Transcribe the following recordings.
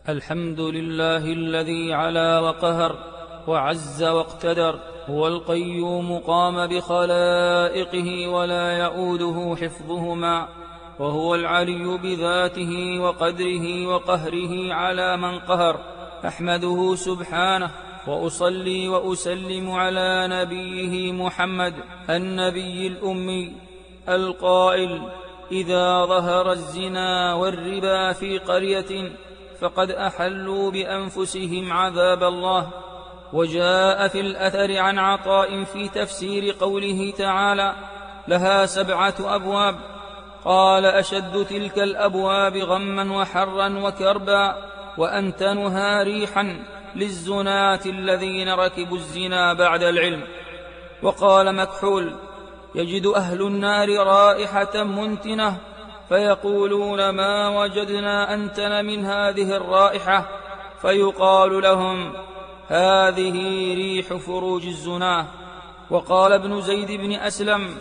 الحمد لله الذي علا وقهر وعز واقتدر، هو القيوم قام بخلائقه ولا يؤوده حفظهما، وهو العلي بذاته وقدره وقهره على من قهر. أحمده سبحانه وأصلي وأسلم على نبيه محمد النبي الأمي القائل: إذا ظهر الزنا والربا في قرية فقد أحلوا بأنفسهم عذاب الله. وجاء في الأثر عن عطاء في تفسير قوله تعالى: لها 7 أبواب، قال: أشد تلك الأبواب غما وحرا وكربا، وأنتنها ريحا للزناة الذين ركبوا الزنا بعد العلم. وقال مكحول: يجد أهل النار رائحة منتنة فيقولون: ما وجدنا أنتن من هذه الرائحة، فيقال لهم: هذه ريح فروج الزناه. وقال ابن زيد بن أسلم: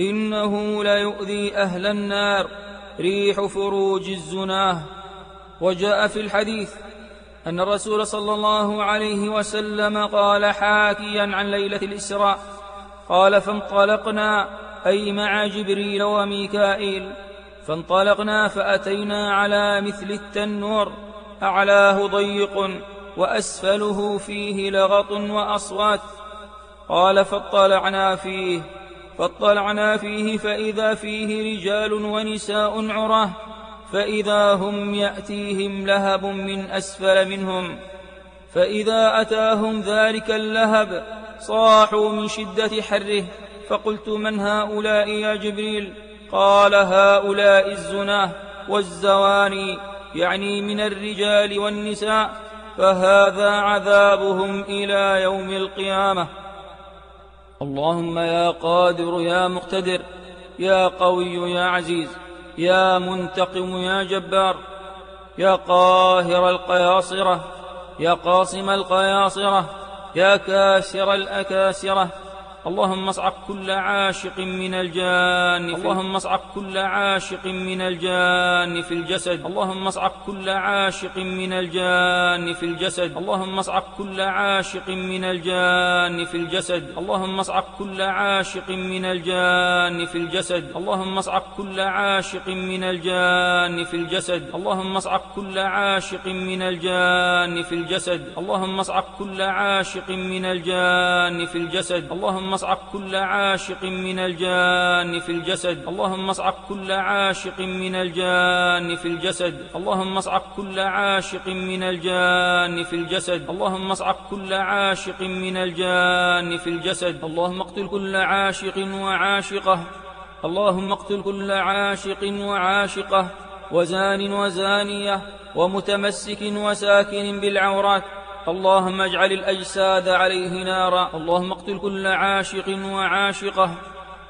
إنه ليؤذي أهل النار ريح فروج الزناه. وجاء في الحديث أن الرسول صلى الله عليه وسلم قال حاكيا عن ليلة الإسراء، قال: فانطلقنا، أي مع جبريل وميكائيل، فانطلقنا فأتينا على مثل التنور، أعلاه ضيق وأسفله فيه لغط وأصوات. قال: فاطلعنا فيه فإذا فيه رجال ونساء عراه، فإذا هم يأتيهم لهب من أسفل منهم، فإذا أتاهم ذلك اللهب صاحوا من شدة حره. فقلت: من هؤلاء يا جبريل؟ قال: هؤلاء الزناه والزواني، يعني من الرجال والنساء، فهذا عذابهم إلى يوم القيامة. اللهم يا قادر يا مقتدر يا قوي يا عزيز يا منتقم يا جبار، يا قاهر القياصرة يا قاصم القياصرة يا كاسر الأكاسرة، اللهم اصعق كل عاشق من الجان، اللهم اصعق كل عاشق من الجان في الجسد، اللهم اصعق كل عاشق من الجان في الجسد، اللهم اصعق كل عاشق من الجان في الجسد، اللهم اصعق كل عاشق من الجان في الجسد، اللهم اصعق كل عاشق من الجان في الجسد، اللهم اصعق كل عاشق من الجان في الجسد، اللهم اصعق كل عاشق من الجان في الجسد، اللهم اصعق كل عاشق من الجان في الجسد، اللهم اصعق كل عاشق من الجان في الجسد، اللهم اصعق كل عاشق من الجان في الجسد، اللهم اصعق كل عاشق من الجان في الجسد، اللهم اقتل كل عاشق وعاشقة، اللهم اقتل كل عاشق وعاشقة وزان وزانية ومتمسك وساكن بالعورات، اللهم اجعل الأجساد عليه نارا، اللهم اقتل كل عاشق وعاشقة،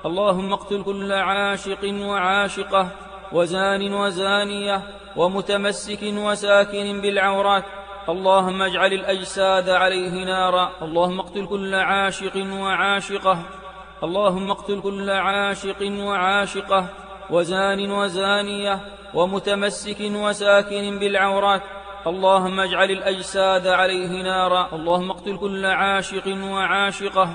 اللهم اقتل كل عاشق وعاشقة وزان وزانية ومتمسك وساكن بالعورات، اللهم اجعل الأجساد عليه نارا، اللهم اقتل كل عاشق وعاشقة، اللهم اقتل كل عاشق وعاشقة وزان وزانية ومتمسك وساكن بالعورات، اللهم اجعل الأجساد عليه نارا، اللهم اقتل كل عاشق وعاشقة،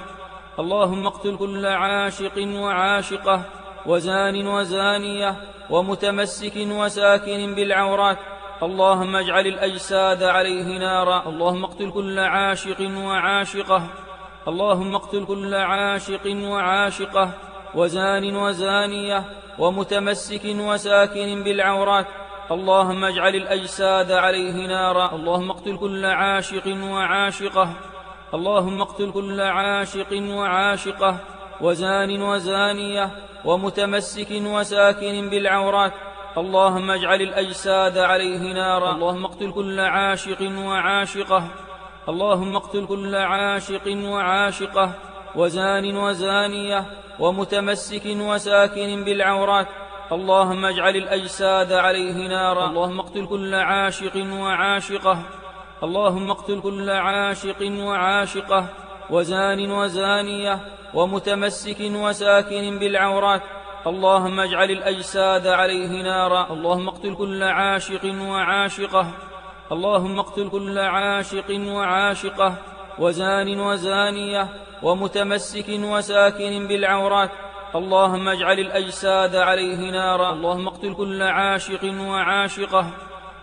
اللهم اقتل كل عاشق وعاشقة وزان وزانية ومتمسك وساكن بالعورات، اللهم اجعل الأجساد عليه نارا، اللهم اقتل كل عاشق وعاشقة، اللهم اقتل كل عاشق وعاشقة وزان وزانية ومتمسك وساكن بالعورات، اللهم اجعل الأجساد عليه نارا، اللهم اقتل كل عاشق وعاشقة، اللهم اقتل كل عاشق وعاشقة وزان وزانية ومتمسك وساكن بالعورات، اللهم اجعل الأجساد عليه نارا، اللهم اقتل كل عاشق وعاشقة، اللهم اقتل كل عاشق وعاشقة وزان وزانية ومتمسك وساكن بالعورات، اللهم اجعل الأجساد عليه نارا، اللهم اقتل كل عاشق وعاشقة، اللهم اقتل كل عاشق وعاشقة وزان وزانية ومتمسك وساكن بالعورات، اللهم اجعل الأجساد عليه نارا، اللهم اقتل كل عاشق وعاشقة، اللهم اقتل كل عاشق وعاشقة وزان وزانية ومتمسك وساكن بالعورات. اللهم اجعل الأجساد عليه نارا. اللهم اقتل كل عاشق وعاشقة.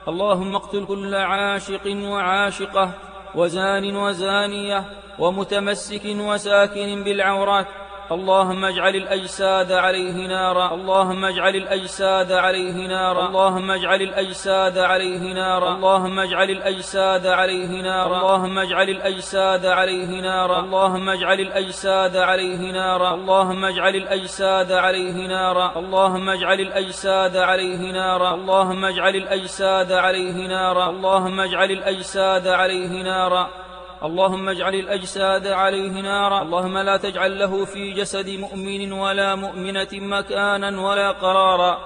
اللهم اقتل كل عاشق وعاشقة وزان وزانية ومتمسك وساكن بالعورات. اللهم اجعل الأجساد عليه نارا. اللهم اجعل الأجساد عليه نارا. اللهم اجعل الأجساد عليه نارا. اللهم اجعل الأجساد عليه نارا. اللهم اجعل الأجساد عليه نارا. اللهم اجعل الأجساد عليه نارا. اللهم اجعل الأجساد عليه نارا. اللهم اجعل الأجساد عليه نارا. اللهم اجعل الأجساد عليه نارا. اللهم اجعل الأجساد عليه نارا. اللهم اجعل الأجساد عليه نارا. اللهم لا تجعل له في جسد مؤمن ولا مؤمنة مكانا ولا قرارا.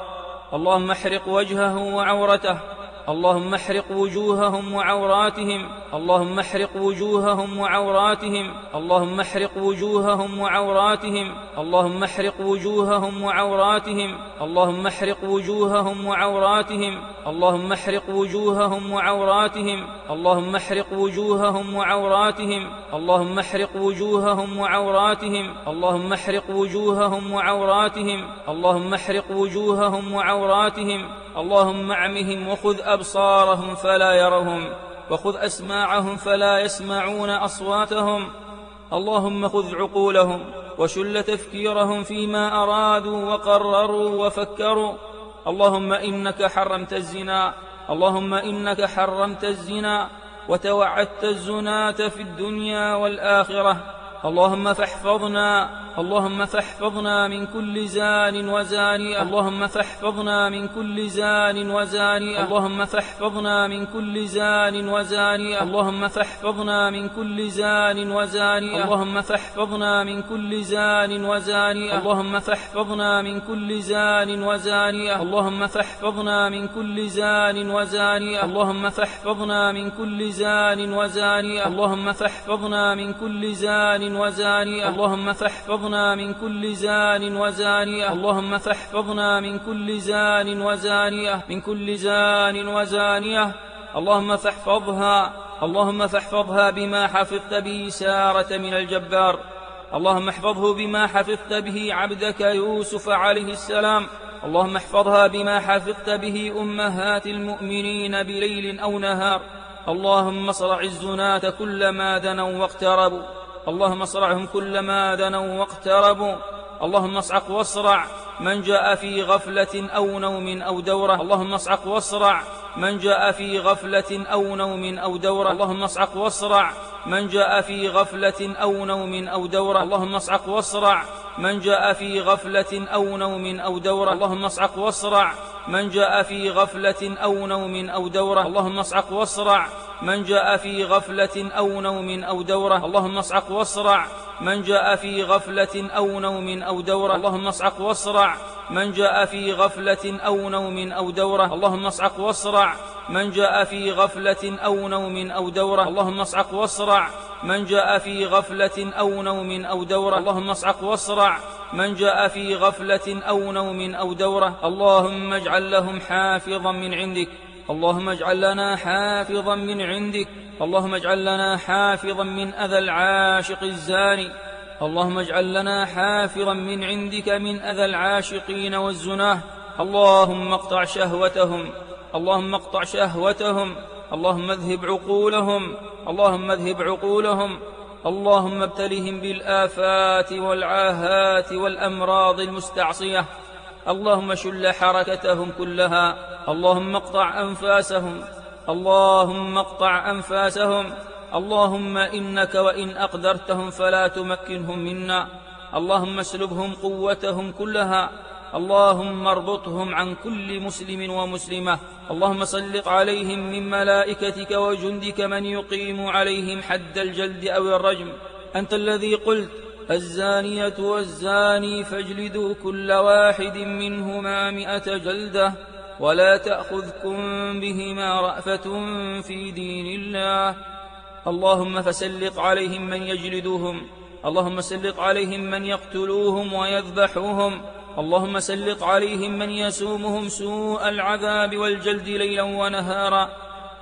اللهم احرق وجهه وعورته. اللهم احرق وجوههم وعوراتهم. اللهم احرق وجوههم وعوراتهم. اللهم احرق وجوههم وعوراتهم. اللهم احرق وجوههم وعوراتهم. اللهم احرق وجوههم وعوراتهم. اللهم احرق وجوههم وعوراتهم. اللهم احرق وجوههم وعوراتهم. اللهم احرق وجوههم وعوراتهم. اللهم احرق وجوههم وعوراتهم. اللهم احرق وجوههم وعوراتهم. اللهم اعمهم وخذ أبصارهم فلا يرهم، وخذ أسماعهم فلا يسمعون أصواتهم. اللهم خذ عقولهم وشل تفكيرهم فيما أرادوا وقرروا وفكروا. اللهم إنك حرمت الزنا. اللهم إنك حرمت الزنا وتوعدت الزناة في الدنيا والآخرة. اللهم فاحفظنا. اللهم فاحفظنا من كل زان وزانية. اللهم فاحفظنا من كل زان وزانية. اللهم فاحفظنا من كل زان وزانية. اللهم فاحفظنا من كل زان وزانية. اللهم فاحفظنا من كل زان وزانية. اللهم فاحفظنا من كل زان وزانية. اللهم فاحفظنا من كل زان وزانية. اللهم فاحفظنا من كل زان وزانية. اللهم فاحفظنا من كل زان وزانية. اللهم فاحفظنا من كل زان وزانية. اللهم فاحفظنا من كل زان وزانية. من كل زان وزانية. اللهم فاحفظها. اللهم فاحفظها بما حفظت به سارة من الجبار. اللهم احفظه بما حفظت به عبدك يوسف عليه السلام. اللهم احفظها بما حفظت به أمهات المؤمنين بليل أو نهار. اللهم اصرع الزناة كلما دنوا واقتربوا. اللهم اصرعهم كلما دنوا واقتربوا. اللهم اصعق واصرع من جاء في غفلة أو نوم أو دورة. اللهم اصعق واصرع من جاء في غفلة أو نوم أو دورة. اللهم اصعق واصرع من جاء في غفلة أو نوم أو دورة. اللهم اصعق واصرع من جاء في غفلة أو نوم أو دورة. اللهم اصعق واصرع من جاء في غفلة أو نوم أو دورة. اللهم اصعق واصرع من جاء في غفلة أو نوم أو دورة. اللهم اصعق واصرع من جاء في غفلة أو نوم أو دورة. اللهم اصعق واصرع من جاء في غفلة أو نوم أو دورة. اللهم اصعق واصرع من جاء في غفلة أو نوم أو دورة. اللهم اصعق واصرع من جاء في غفلة أو نوم أو دورة. اللهم اصعق واصرع من جاء في غفلة أو نوم أو دورة. اللهم اجعل لهم حافظا من عندك. اللهم اجعل لنا حافظا من عندك. اللهم اجعل لنا حافظا من أذى العاشق الزاني. اللهم اجعل لنا حافظا من عندك من أذى العاشقين والزناه. اللهم اقطع شهوتهم. اللهم اقطع شهوتهم. اللهم اذهب عقولهم. اللهم اذهب عقولهم. اللهم ابتلهم بالآفات والعاهات والأمراض المستعصية. اللهم شل حركتهم كلها. اللهم اقطع أنفاسهم. اللهم اقطع أنفاسهم. اللهم إنك وإن أقدرتهم فلا تمكنهم منا. اللهم اسلبهم قوتهم كلها. اللهم اربطهم عن كل مسلم ومسلمة. اللهم سلط عليهم من ملائكتك وجندك من يقيم عليهم حد الجلد أو الرجم. أنت الذي قلت: الزانية والزاني فاجلدوا كل واحد منهما 100 جلدة ولا تأخذكم بهما رأفة في دين الله. اللهم فسلط عليهم من يجلدوهم. اللهم سلط عليهم من يقتلوهم ويذبحوهم. اللهم سلط عليهم من يسومهم سوء العذاب والجلد ليلا ونهارا.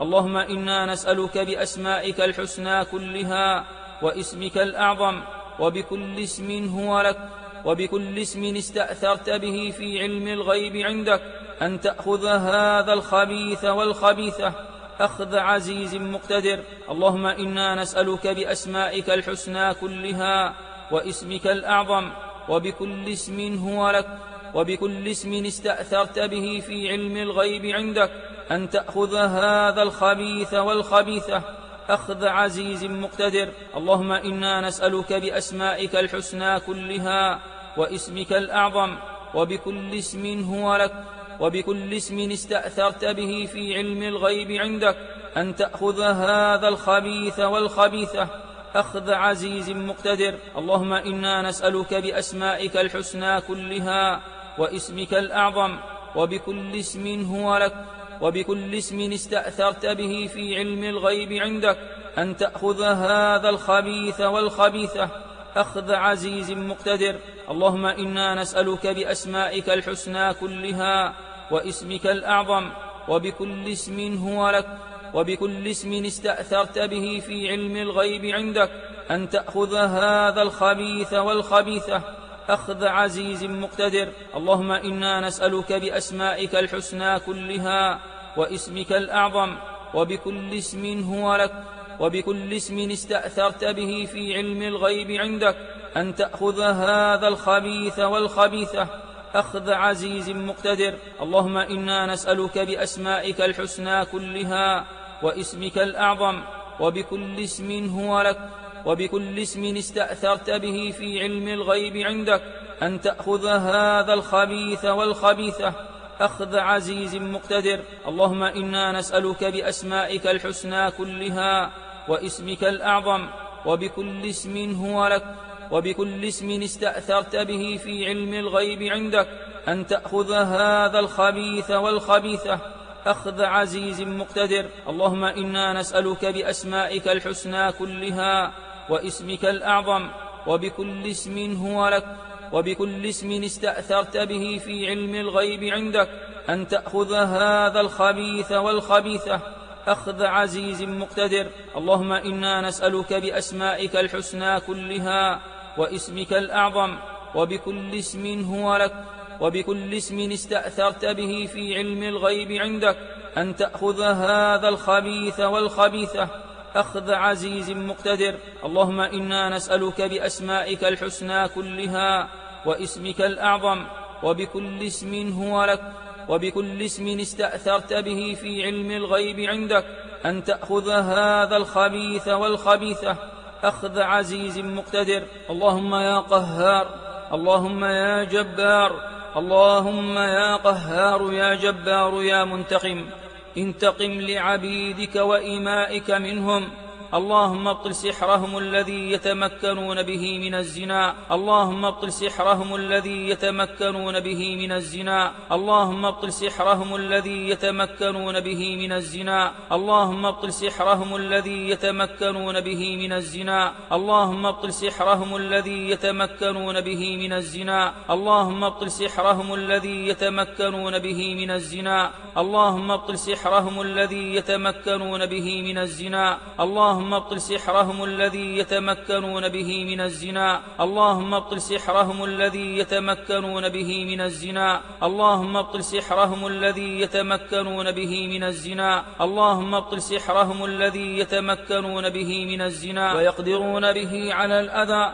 اللهم إنا نسألك بأسمائك الحسنى كلها واسمك الأعظم وبكل اسم هو لك وبكل اسم استأثرت به في علم الغيب عندك أن تأخذ هذا الخبيث والخبيثة أخذ عزيز مقتدر. اللهم إنا نسألك بأسمائك الحسنى كلها واسمك الأعظم وبكل اسم هو لك وبكل اسم استأثرت به في علم الغيب عندك أن تأخذ هذا الخبيث والخبيثة أخذ عزيز مقتدر. اللهم إنا نسألك بأسمائك الحسنى كلها واسمك الأعظم وبكل اسم هو لك وبكل اسم استأثرت به في علم الغيب عندك أن تأخذ هذا الخبيث والخبيثة أخذ عزيز مقتدر. اللهم إنا نسألك بأسمائك الحسنى كلها واسمك الأعظم وبكل اسم هو لك وبكل اسم استأثرت به في علم الغيب عندك أن تأخذ هذا الخبيث والخبيثة أخذ عزيز مقتدر. اللهم إنا نسألك بأسمائك الحسنى كلها واسمك الأعظم وبكل اسم هو لك وبكل اسم استأثرت به في علم الغيب عندك أن تأخذ هذا الخبيث والخبيثة أخذ عزيز مقتدر. اللهم إنا نسألك بأسمائك الحسنى كلها واسمك الأعظم وبكل اسم هو لك وبكل اسم استأثرت به في علم الغيب عندك أن تأخذ هذا الخبيث والخبيثة أخذ عزيز مقتدر. اللهم إنا نسألك بأسمائك الحسنى كلها واسمك الأعظم وبكل اسم هو لك وبكل اسم استأثرت به في علم الغيب عندك أن تأخذ هذا الخبيث والخبيثة أخذ عزيز مقتدر. اللهم إنا نسألك بأسمائك الحسنى كلها واسمك الأعظم وبكل اسم هو لك وبكل اسم استأثرت به في علم الغيب عندك أن تأخذ هذا الخبيث والخبيثة أخذ عزيز مقتدر. اللهم إنا نسألك بأسمائك الحسنى كلها واسمك الأعظم وبكل اسم هو لك وبكل اسم استأثرت به في علم الغيب عندك أن تأخذ هذا الخبيث والخبيثة أخذ عزيز مقتدر. اللهم إنا نسألك بأسمائك الحسنى كلها واسمك الأعظم وبكل اسم هو لك وبكل اسم استأثرت به في علم الغيب عندك أن تأخذ هذا الخبيث والخبيثة أخذ عزيز مقتدر. اللهم إنا نسألك بأسمائك الحسنى كلها واسمك الأعظم وبكل اسم هو لك وبكل اسم استأثرت به في علم الغيب عندك أن تأخذ هذا الخبيث والخبيثة أخذ عزيز مقتدر. اللهم يا قهار اللهم يا جبار اللهم يا قهار يا جبار يا منتقم انتقم لعبيدك وإمائك منهم. اللهم ابطل سحرهم الذي يتمكنون به من الزنا اللهم ابطل سحرهم الذي يتمكنون به من الزنا اللهم ابطل سحرهم الذي يتمكنون به من الزنا اللهم ابطل سحرهم الذي يتمكنون به من الزنا اللهم ابطل سحرهم الذي يتمكنون به من الزنا اللهم ابطل سحرهم الذي يتمكنون به من الزنا اللهم ابطل سحرهم الذي يتمكنون به من الزنا اللهم ابطل سحرهم الذي يتمكنون به من الزنا اللهم ابطل سحرهم الذي يتمكنون به من الزنا اللهم ابطل سحرهم الذي يتمكنون به من الزنا اللهم ابطل سحرهم الذي يتمكنون به من الزنا ويقدرون به على الأذى.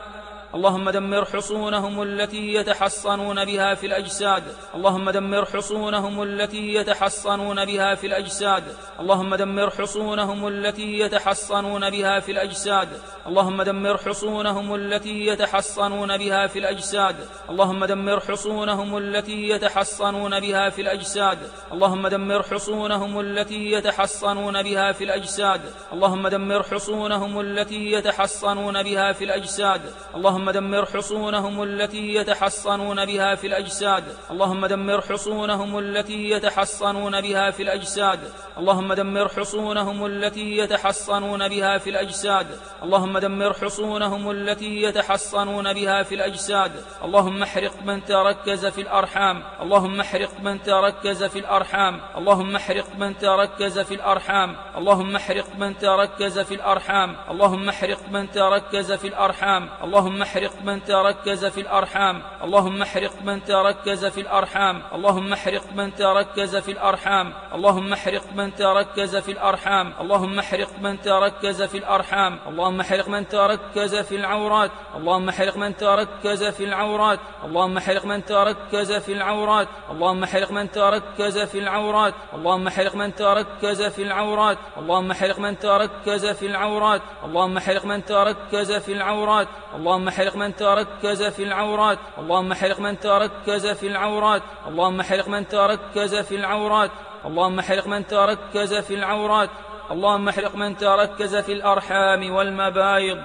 اللهم دمر حصونهم التي يتحصنون بها في الأجساد اللهم دمر حصونهم التي يتحصنون بها في الأجساد اللهم دمر حصونهم التي يتحصنون بها في الأجساد اللهم دمر حصونهم التي يتحصنون بها في الأجساد اللهم دمر حصونهم التي يتحصنون بها في الأجساد اللهم دمر حصونهم التي يتحصنون بها في الأجساد اللهم دمر حصونهم التي يتحصنون بها في الأجساد اللهم اللهم دمر حصونهم التي يتحصنون بها في الأجساد. اللهم دمر حصونهم التي يتحصنون بها في الأجساد. اللهم دمر حصونهم التي يتحصنون بها في الأجساد. اللهم دمر حصونهم التي يتحصنون بها في الأجساد. اللهم احرق من تركز في الأرحام. اللهم احرق من تركز في الأرحام. اللهم احرق من تركز في الأرحام. اللهم احرق من تركز في الأرحام. اللهم احرق من تركز في الأرحام. اللهم احرق من تركز في الأرحام. اللهم احرق من تركز في الأرحام. اللهم احرق من تركز في الأرحام. اللهم احرق من تركز في الأرحام. اللهم احرق من تركز في الأرحام. اللهم احرق من تركز في العورات. اللهم احرق من تركز في العورات. اللهم احرق من تركز في العورات. اللهم احرق من تركز في العورات. اللهم احرق من تركز في العورات. اللهم احرق من تركز في العورات. اللهم احرق من تركز في العورات. اللهم احرق من تركز في العورات. اللهم احرق من تركز في العورات. اللهم احرق من تركز في العورات. اللهم احرق من تركز في العورات. اللهم احرق من تركز في الأرحام والمبايض.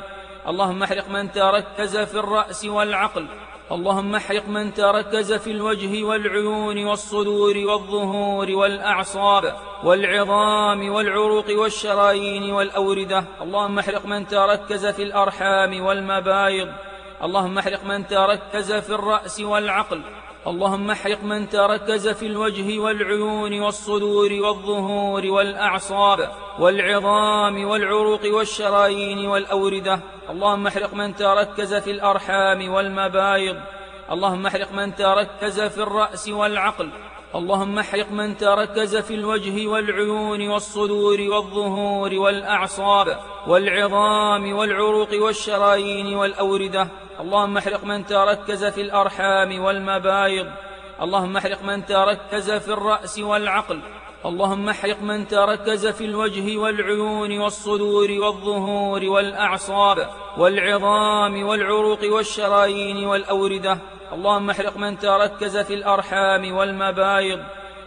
اللهم احرق من تركز في الرأس والعقل. اللهم احرق من تركز في الوجه والعيون والصدور والظهور والأعصاب والعظام والعروق والشرايين والأوردة. اللهم احرق من تركز في الأرحام والمبايض. اللهم احرق من تركز في الرأس والعقل. اللهم احرق من تركز في الوجه والعيون والصدور والظهور والأعصاب والعظام والعروق والشرايين والأوردة. اللهم احرق من تركز في الأرحام والمبايض. اللهم احرق من تركز في الرأس والعقل. اللهم احرق من تركز في الوجه والعيون والصدور والظهور والأعصاب والعظام والعروق والشرايين والأوردة. اللهم احرق من تركز في الأرحام والمبايض. اللهم احرق من تركز في الرأس والعقل. اللهم احرق من تركز في الوجه والعيون والصدور والظهور والأعصاب والعظام والعروق والشرايين والأوردة. اللهم احرق من تركز في الأرحام والمبايض.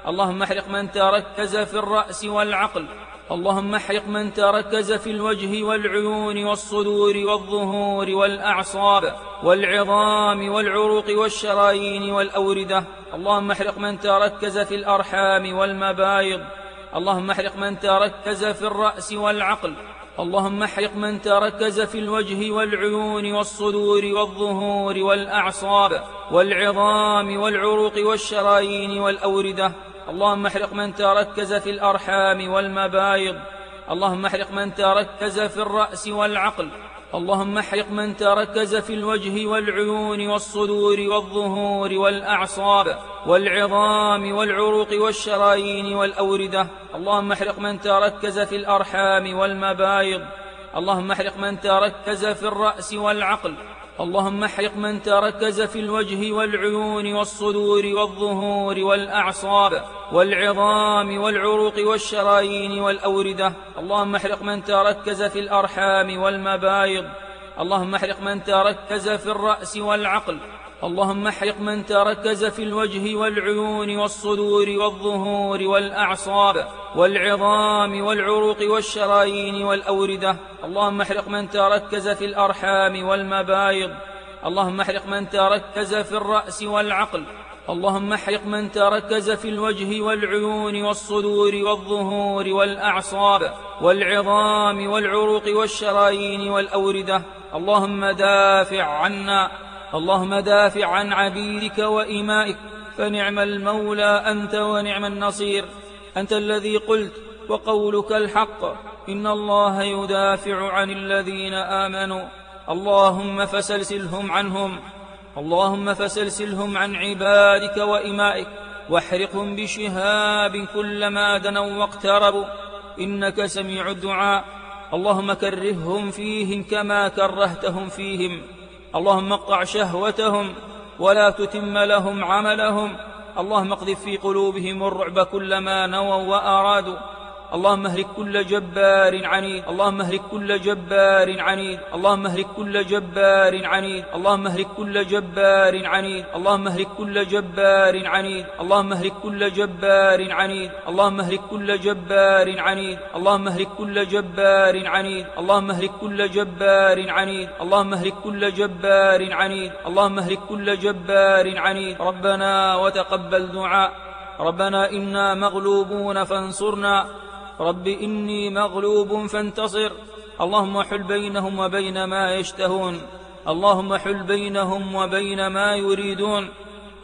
اللهم احرق من تركز في الرأس والعقل. اللهم احرق من تركز في الوجه والعيون والصدور والظهور والأعصاب والعظام والعروق والشرايين والأوردة. اللهم احرق من تركز في الأرحام والمبايض. اللهم احرق من تركز في الرأس والعقل. اللهم احرق من تركز في الوجه والعيون والصدور والظهور والأعصاب والعظام والعروق والشرايين والأوردة. اللهم احرق من تركز في الأرحام والمبايض. اللهم احرق من تركز في الرأس والعقل. اللهم احرق من تركز في الوجه والعيون والصدور والظهور والأعصاب والعظام والعروق والشرايين والأوردة. اللهم احرق من تركز في الأرحام والمبايض. اللهم احرق من تركز في الرأس والعقل. اللهم احرق من تركز في الوجه والعيون والصدور والظهور والأعصاب والعظام والعروق والشرايين والأوردة. اللهم احرق من تركز في الأرحام والمبايض. اللهم احرق من تركز في الرأس والعقل. اللهم احرق من تركز في الوجه والعيون والصدور والظهور والأعصاب والعظام والعروق والشرايين والأوردة. اللهم احرق من تركز في الأرحام والمبايض. اللهم احرق من تركز في الرأس والعقل. اللهم احرق من تركز في الوجه والعيون والصدور والظهور والأعصاب والعظام والعروق والشرايين والأوردة. اللهم دافع عنا. اللهم دافع عن عبيدك وإمائك، فنعم المولى أنت ونعم النصير. أنت الذي قلت وقولك الحق، إن الله يدافع عن الذين آمنوا. اللهم فسلسلهم عنهم. اللهم فسلسلهم عن عبادك وإمائك، واحرقهم بشهاب كلما دنوا واقتربوا، إنك سميع الدعاء. اللهم كرههم فيهم كما كرهتهم فيهم. اللهم اقطع شهوتهم ولا تتم لهم عملهم. اللهم اقذف في قلوبهم الرعب كلما نووا وأرادوا. اللهم اهلك كل جبار عنيد، اللهم اهلك كل جبار عنيد، اللهم اهلك كل جبار عنيد، اللهم اهلك كل جبار عنيد، اللهم اهلك كل جبار عنيد، اللهم اهلك كل جبار عنيد، اللهم اهلك كل جبار عنيد، اللهم اهلك كل جبار عنيد، اللهم اهلك كل جبار عنيد، اللهم اهلك كل جبار عنيد، اللهم اهلك كل جبار عنيد. ربنا وتقبل دعاء. ربنا إنا مغلوبون فانصرنا، رب إني مغلوب فانتصر. اللهم حل بينهم وبين ما يشتهون، اللهم حل بينهم وبين ما يريدون،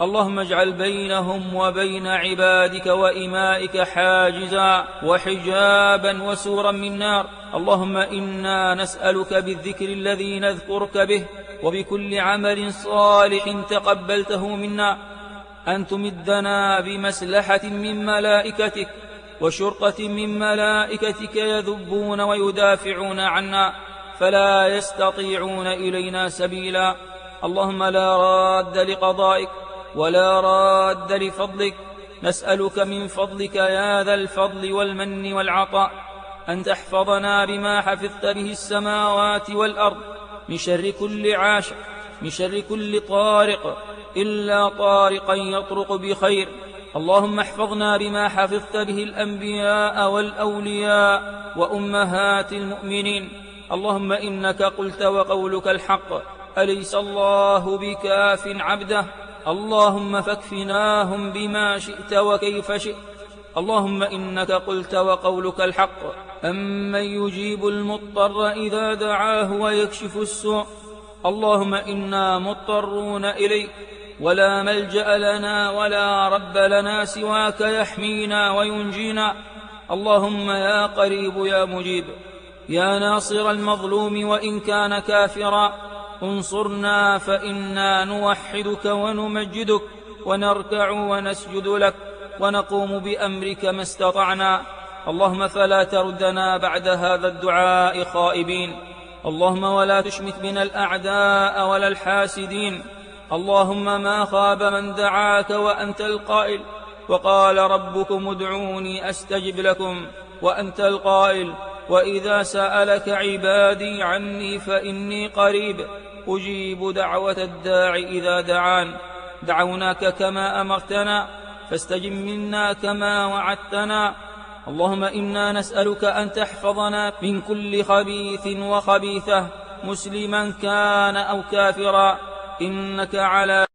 اللهم اجعل بينهم وبين عبادك وإمائك حاجزا وحجابا وسورا من نار. اللهم إنا نسألك بالذكر الذي نذكرك به وبكل عمل صالح تقبلته منا أن تمدنا بمسلحة من ملائكتك وشرطة من ملائكتك يذبون ويدافعون عنا فلا يستطيعون إلينا سبيلا. اللهم لا راد لقضائك ولا راد لفضلك. نسألك من فضلك يا ذا الفضل والمن والعطاء أن تحفظنا بما حفظت به السماوات والأرض من شر كل عاشق، من شر كل طارق إلا طارقا يطرق بخير. اللهم احفظنا بما حفظت به الأنبياء والأولياء وأمهات المؤمنين. اللهم إنك قلت وقولك الحق، أليس الله بكاف عبده؟ اللهم فاكفناهم بما شئت وكيف شئت. اللهم إنك قلت وقولك الحق، أمن يجيب المضطر إذا دعاه ويكشف السوء. اللهم إنا مضطرون إليك ولا ملجأ لنا ولا رب لنا سواك يحمينا وينجينا. اللهم يا قريب يا مجيب يا ناصر المظلوم وإن كان كافرا، انصرنا فإنا نوحدك ونمجدك ونركع ونسجد لك ونقوم بأمرك ما استطعنا. اللهم فلا تردنا بعد هذا الدعاء خائبين. اللهم ولا تشمت بنا الأعداء ولا الحاسدين. اللهم ما خاب من دعاك وأنت القائل وقال ربكم ادعوني أستجب لكم، وأنت القائل وإذا سألك عبادي عني فإني قريب أجيب دعوة الداع إذا دعان. دعوناك كما أمرتنا فاستجب منا كما وعدتنا. اللهم إنا نسألك أن تحفظنا من كل خبيث وخبيثة مسلما كان أو كافرا، إنك على